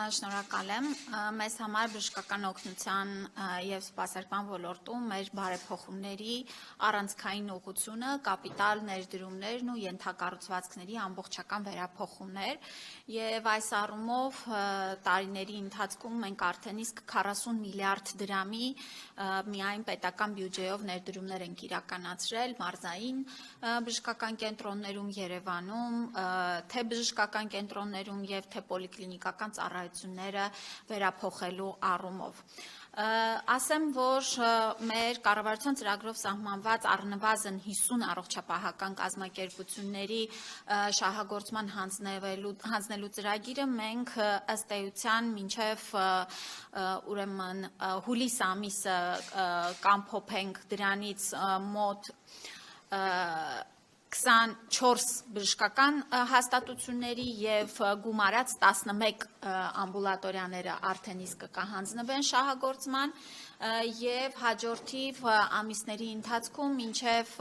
Շնորհակալ եմ, մեզ համար բժշկական օգնության և սպասարկման ոլորտում մեր բարեփոխումների առանցքային ուղղությունը, կապիտալ ներդրումներն ու ենթակառուցվածքների ամբողջական վերափոխումներ և այս առումով տարիների ընթացքում մենք արդեն իսկ 40 միլիարդ դրամի միայն պետական բյուջեով ներդրումներ ենք իրականացրել մարզային բժշկական կենտրոններում Երևանում, թե բժշկական կենտրոններում և թե պոլիկլինիկական ծառայությունները վերափոխելու առումով։ Ասեմ, որ մեր կառավարության ծրագրով սահմանված առնվազն 50 առողջապահական կազմակերպությունների շահագործման հանձնելու ծրագիրը մենք ըստ էության մինչև ուրեմն հուլիս ամիսը կամփոփենք դրանից մոտ 24 բժշկական հաստատությունների և գումարած 11 ամբուլատորիաները արդեն իսկ կհանձնվեն շահագործման և հաջորդիվ ամիսների ընթացքում մինչև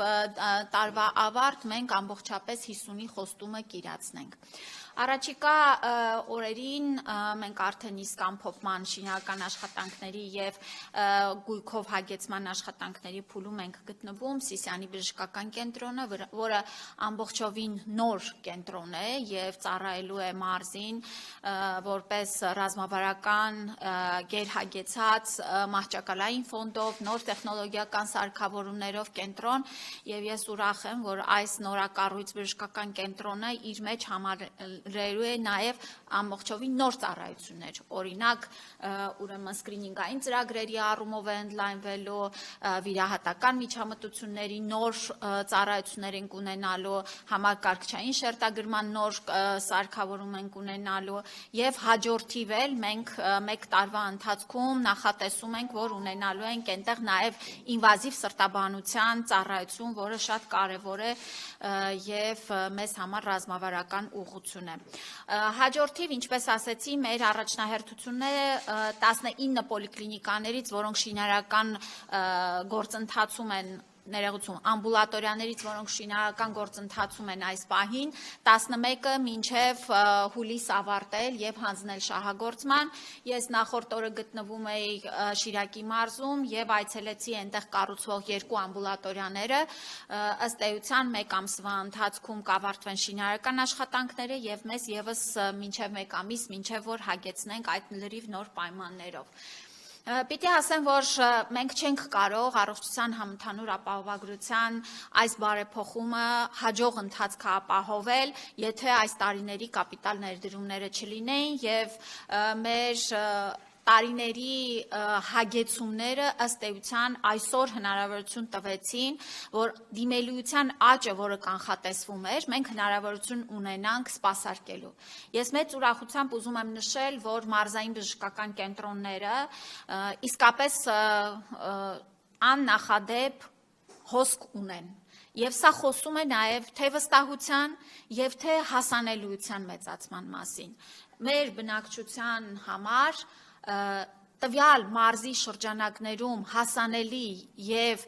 տարվա ավարտ մենք ամբողջապես 50-ի խոստումը կիրացնենք։ Առաջիկա օրերին մենք արդեն իսկ ամփոփման շինարարական աշխատանքների և գույքով հագեցման աշխատանքների փուլում ենք գտնվում Սիսիանի բժշկական կենտրոնը, որը ամբողջովին նոր կենտրոն է և ծառայելու է մարզին որպես ռազմավարական գերհագեցած մահճակալային ֆոնդով, նոր տեխնոլոգիական սարքավորումներով կենտրոն և ես ուրախ եմ, որ այս նորակառույց բժշկական կենտրոնը իր մեջ համարելու է նաև ամբողջովին նոր ծառայություններ, օրինակ ուրեմն սկրինինգային ծրագրերի առումով է ընդլայնվելու, վիրահատական միջամտությունների նոր ծառայություններ ենք ունենալու, համակարգչային շերտագրման նոր սարքավորում ենք ունենալու և հաջորդիվ էլ մենք մեկ տարվա ընթացքում նախատեսում ենք, որ ունենալու ենք այնտեղ նաև ինվազիվ սրտաբանության ծառայություն, որը շատ կարևոր է և մեզ համար ռազմավարական ուղղություն է։ Հաջորդիվ, ինչպես ասեցի, մեր առաջնահերթությունները 19 պոլիկլինիկաներից, որոնք շինարարական գործընթացում են ներողություն, ամբուլատորիաներից, որոնք շինարարական գործընթացում են այս պահին, 11-ը մինչև հուլիս ավարտել և հանձնել շահագործման։ Ես նախորդ օրը գտնվում էի Շիրակի մարզում և այցելեցի այնտեղ կառուցվող 2 ամբուլատորիաները, ըստ էության մեկ ամսվա ընթացքում կավարտվեն շինարարական աշխատանքները և մեզ ևս մինչև մեկ ամիս, մինչև որ հագեցնենք այդ լրիվ նոր պայմաններով։ Պիտի ասեմ, որ մենք չենք կարող առողջության համընդհանուր ապահովագրության այս բարեփոխումը հաջող ընթացք ապահովել, եթե այս տարիների կապիտալ ներդրումները չլինեին և մեր տարիների հագեցումները ըստ էության այսօր հնարավորություն տվեցին, որ դիմելիության աճը, որը կանխատեսվում էր, մենք հնարավորություն ունենանք սպասարկելու։ Ես մեծ ուրախությամբ ուզում եմ նշել, որ մարզային բժշկական կենտրոնները իսկապես աննախադեպ հոսք ունեն։ Եվ սա խոսում է նաև թե վստահության և թե հասանելիության մեծացման մասին։ Մեր բնակչության համար տվյալ մարզի շրջանակներում հասանելի և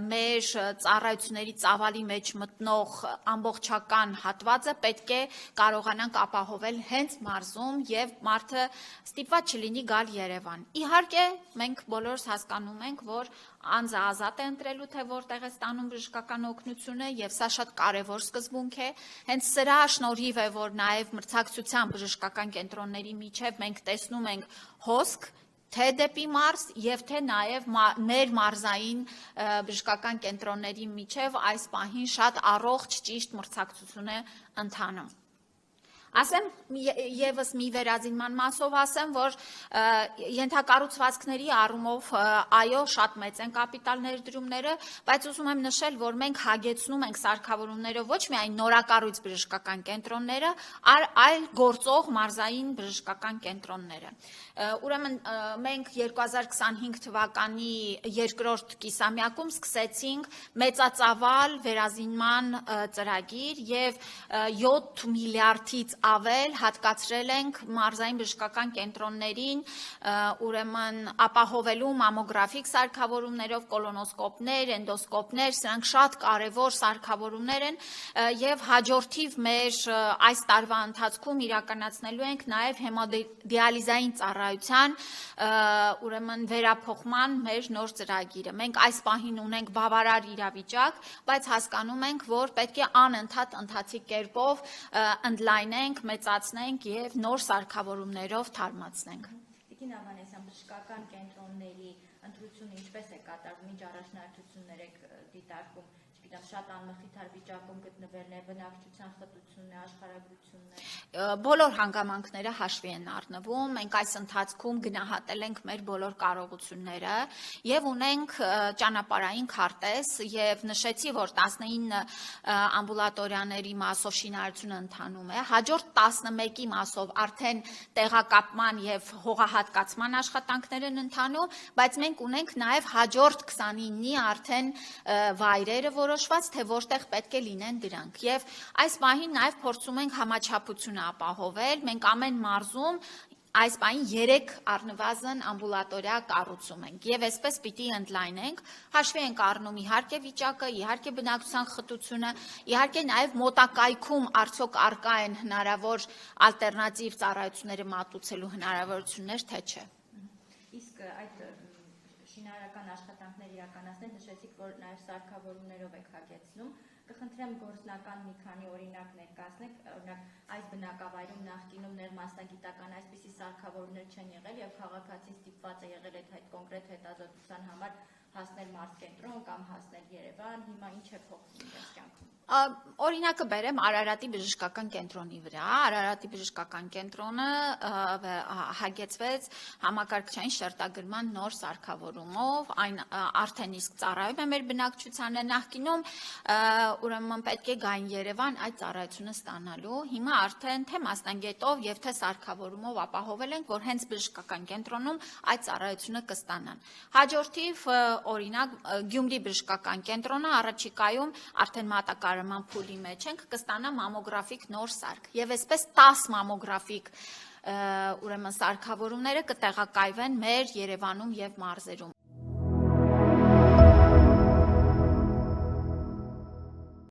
մեր ծառայությունների ծավալի մեջ մտնող ամբողջական հատվածը պետք է կարողանանք ապահովել հենց մարզում և մարդը ստիպված չլինի գալ Երևան։ Իհարկե, մենք բոլորս հասկանում ենք, որ անձը ազատ է ընտրելու, թե որտեղ է ստանում բժշկական օգնությունը և սա շատ կարևոր սկզբունք է։ Հենց սրա շնորհիվ է, որ նաև մրցակցության բժշկական կենտրոնների միջև մենք տեսնում ենք հոսք, թե դեպի մարզ և թե նաև մեր մարզային բժշկական կենտրոնների միջև այս պահին շատ առողջ ճիշտ մրցակցություն է ընթանում։ Ասեմ ևս մի վերազինման մասով ասեմ, որ ենթակառուցվածքների առումով այո, շատ մեծ են կապիտալ ներդրումները, բայց ուզում եմ նշել, որ մենք հագեցնում ենք սարքավորումները ոչ միայն նորակառույց բժշկական կենտրոնները, այլ գործող մարզային բժշկական կենտրոնները։ Ուրեմն մենք 2025 թվականի երկրորդ կիսամյակում սկսեցինք մեծածավալ վերազինման ծրագիր և 7 միլիարդից ավել հատկացրել ենք մարզային բժշկական կենտրոններին, ուրեմն ապահովելու մամոգրաֆիկ սարքավորումներով, կոլոնոսկոպներ, էնդոսկոպներ, սրանք շատ կարևոր սարքավորումներ են եւ հաջորդիվ մեր այս տարվա ընթացքում իրականացնելու ենք նաեւ հեմոդիալիզային ծառայության ուրեմն վերափոխման մեր նոր ծրագիրը։ Մենք այս պահին ունենք բավարար իրավիճակ, բայց հասկանում ենք, որ պետք է անընդհատ ընթացիկ կերպով ընդլայնենք, մեծացնենք եւ նոր սարքավորումներով թարմացնենք։ Տիկին Ավանեսյան, բժշկական կենտրոնների ընտրությունը ինչպես է կատարվում, ինչ առաջնահերթություններ եք դիտարկում, չգիտեմ, շատ անմխիթար վիճակում գտնվելն է, բնակչության խտությունն է, աշխարհագրությունն է։ Բոլոր հանգամանքները հաշվի են առնվում, մենք այս ընթացքում գնահատել ենք մեր բոլոր կարողությունները եւ ունենք ճանապարհային քարտեզ եւ նշեցի, որ 19 ամբուլատորիաների մասով շինարարությունը ընթանում է, հաջորդ 11-ի մասով արդեն տեղակապման եւ հողահատկացման աշխատանքներ են ընթանում, բայց մենք ունենք նաեւ հաջորդ 29-ի արդեն վայրերը որոշված, թե որտեղ պետք է լինեն դրանք եւ այս պահին նաեւ փորձում ենք համաչափություն ապահովել, մենք ամեն մարզում այս պահին 3 առնվազն ամբուլատորիա կառուցում ենք եւ այսպես պիտի ընդլայնենք, հաշվի ենք առնում իհարկե վիճակը, իհարկե բնակչության խտությունը, իհարկե նաեւ մոտակայքում արդյոք արկա են հնարավոր ալտերնատիվ ծառայությունները մատուցելու հնարավորություններ, թե չէ։ Իսկ այդ շինարարական աշխատանքներ իրականացնել նշեցիք, որ նաեւ սարքավորումներով եք հագեցնում, կխնդրեմ գործնական մի քանի օրինակ ներկայացնեք, օրինակ այս բնակավայրում նախկինում ներմասնագիտական այսպիսի սարքավորումներ չեն եղել եւ քաղաքացին ստիպված է եղել այդ կոնկրետ հետազոտության համար հասնել մարզկենտրոն կամ հասնել Երևան, հիմա ինչ է փոխվում այս կյանքում։ Օրինակը բերեմ Արարատի բժշկական կենտրոնի վրա, Արարատի բժշկական կենտրոնը հագեցվեց համակարգչային շերտագրման նոր սարքավորումով, այն արդեն իսկ ծառայում է մեր բնակչությանը, նախկինում ուրեմն պետք է գային Երևան այդ ծառայությունը ստանալու, հիմա արդեն թե մասնագետով եւ թե սարքավորումով ապահովել ենք, որ հենց բժշկական կենտրոնում այդ ծառայությունը կստանան։ Հաջորդիվ օրինակ Գյումրի բժշկական կենտրոնը առաջիկայում արդեն մատակարարման փուլի մեջ ենք, կստանա մամոգրաֆիկ նոր սարք եւ այսպես 10 մամոգրաֆիկ ուրեմն սարքավորումները կտեղակայվեն մեր Երևանում եւ մարզերում։